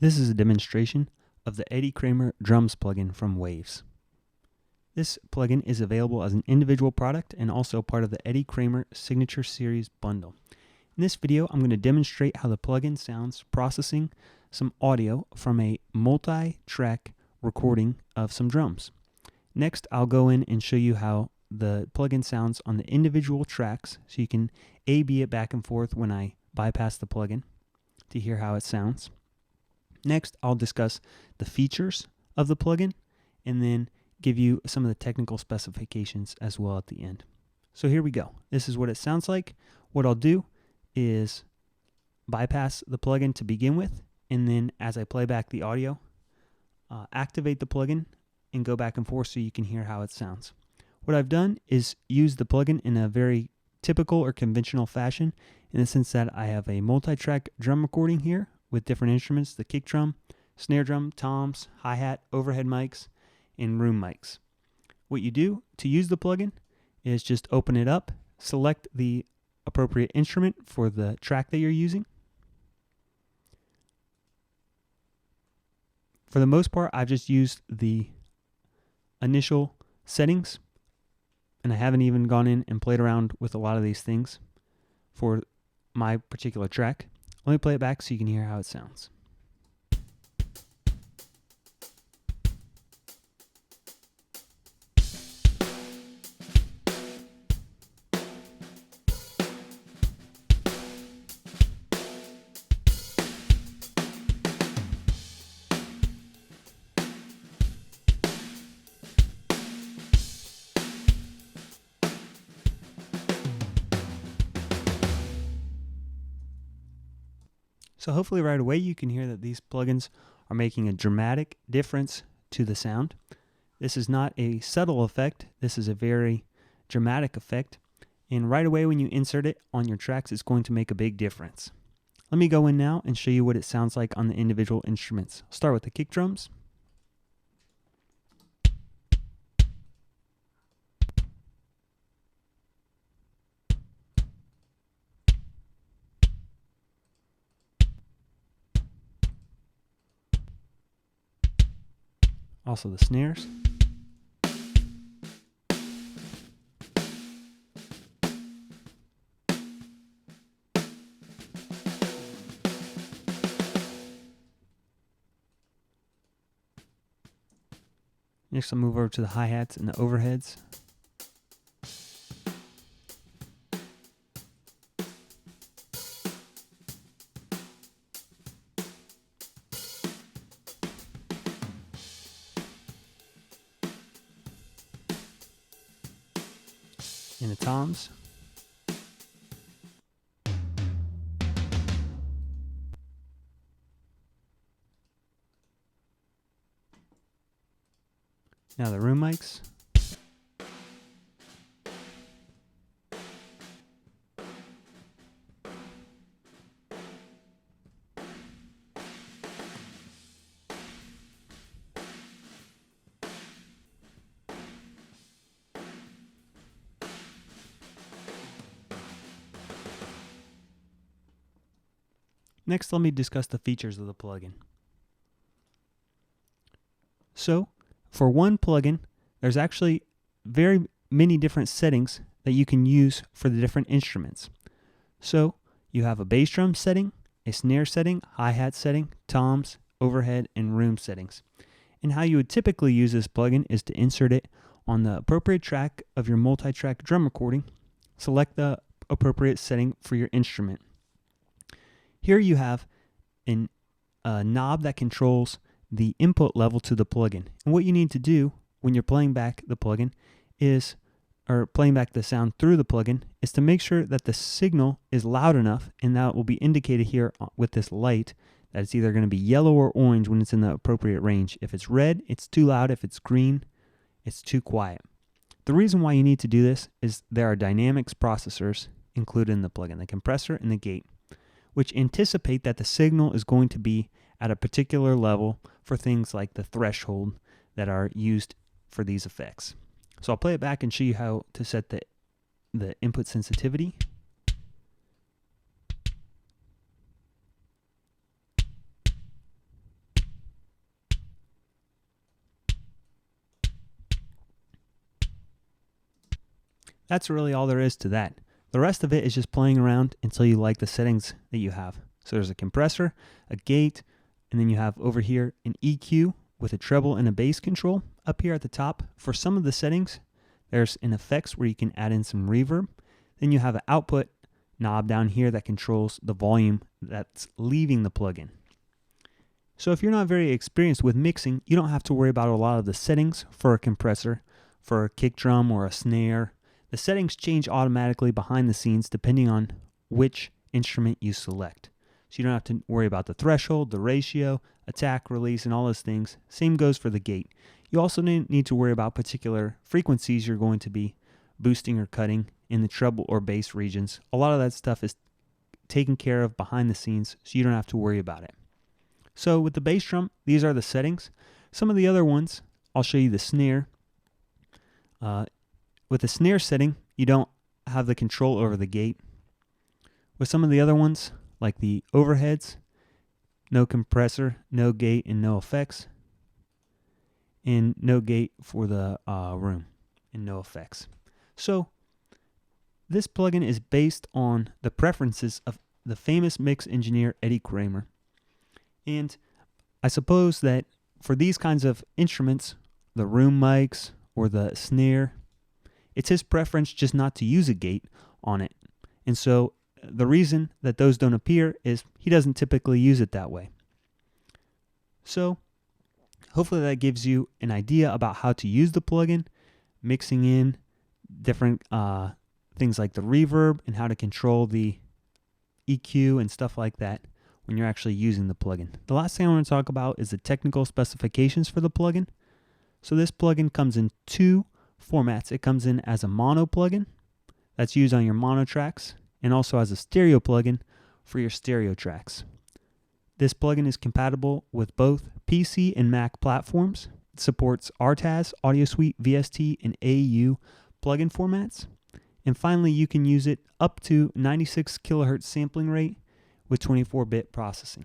This is a demonstration of the Eddie Kramer Drums plugin from Waves. This plugin is available as an individual product and also part of the Eddie Kramer Signature Series bundle. In this video, I'm going to demonstrate how the plugin sounds processing some audio from a multi-track recording of some drums. Next, I'll go in and show you how the plugin sounds on the individual tracks, so you can A/B it back and forth when I bypass the plugin to hear how it sounds. Next, I'll discuss the features of the plugin and then give you some of the technical specifications as well at the end. So here we go. This is what it sounds like. What I'll do is bypass the plugin to begin with, and then as I play back the audio, activate the plugin and go back and forth so you can hear how it sounds. What I've done is use the plugin in a very typical or conventional fashion, in the sense that I have a multi-track drum recording here with different instruments: the kick drum, snare drum, toms, hi-hat, overhead mics, and room mics. What you do to use the plugin is just open it up, select the appropriate instrument for the track that you're using. For the most part, I've just used the initial settings, and I haven't even gone in and played around with a lot of these things for my particular track. Let me play it back so you can hear how it sounds. So hopefully right away you can hear that these plugins are making a dramatic difference to the sound. This is not a subtle effect. This is a very dramatic effect. And right away when you insert it on your tracks, it's going to make a big difference. Let me go in now and show you what it sounds like on the individual instruments. I'll start with the kick drums. Also the snares. Next I'll move over to the hi-hats and the overheads. And the toms. Now the room mics. Next, let me discuss the features of the plugin. So, for one plugin, there's actually very many different settings that you can use for the different instruments. So, you have a bass drum setting, a snare setting, hi-hat setting, toms, overhead, and room settings. And how you would typically use this plugin is to insert it on the appropriate track of your multi-track drum recording, select the appropriate setting for your instrument. Here you have a knob that controls the input level to the plugin. And what you need to do when you're playing back the plugin is, or playing back the sound through the plugin, is to make sure that the signal is loud enough, and that will be indicated here with this light, that it's either going to be yellow or orange when it's in the appropriate range. If it's red, it's too loud. If it's green, it's too quiet. The reason why you need to do this is there are dynamics processors included in the plugin, the compressor and the gate, which anticipate that the signal is going to be at a particular level for things like the threshold that are used for these effects. So I'll play it back and show you how to set the input sensitivity. that's really all there is to that. The rest of it is just playing around until you like the settings that you have. So there's a compressor, a gate, and then you have over here an EQ with a treble and a bass control. Up here at the top, for some of the settings, there's an effects where you can add in some reverb. Then you have an output knob down here that controls the volume that's leaving the plugin. So if you're not very experienced with mixing, you don't have to worry about a lot of the settings for a compressor, for a kick drum or a snare. The settings change automatically behind the scenes depending on which instrument you select. So you don't have to worry about the threshold, the ratio, attack, release, and all those things. Same goes for the gate. You also need to worry about particular frequencies you're going to be boosting or cutting in the treble or bass regions. A lot of that stuff is taken care of behind the scenes, so you don't have to worry about it. So with the bass drum, these are the settings. Some of the other ones, I'll show you the snare. With the snare setting, you don't have the control over the gate. With some of the other ones, like the overheads, no compressor, no gate, and no effects. And no gate for the room, and no effects. So this plugin is based on the preferences of the famous mix engineer Eddie Kramer. And I suppose that for these kinds of instruments, the room mics or the snare, it's his preference just not to use a gate on it. And so the reason that those don't appear is he doesn't typically use it that way. So hopefully that gives you an idea about how to use the plugin, mixing in different things like the reverb and how to control the EQ and stuff like that when you're actually using the plugin. The last thing I want to talk about is the technical specifications for the plugin. So this plugin comes in two formats. It comes in as a mono plugin that's used on your mono tracks, and also as a stereo plugin for your stereo tracks. This plugin is compatible with both PC and Mac platforms. It supports RTAS, Audio Suite, VST, and AU plugin formats. And finally, you can use it up to 96 kilohertz sampling rate with 24-bit processing.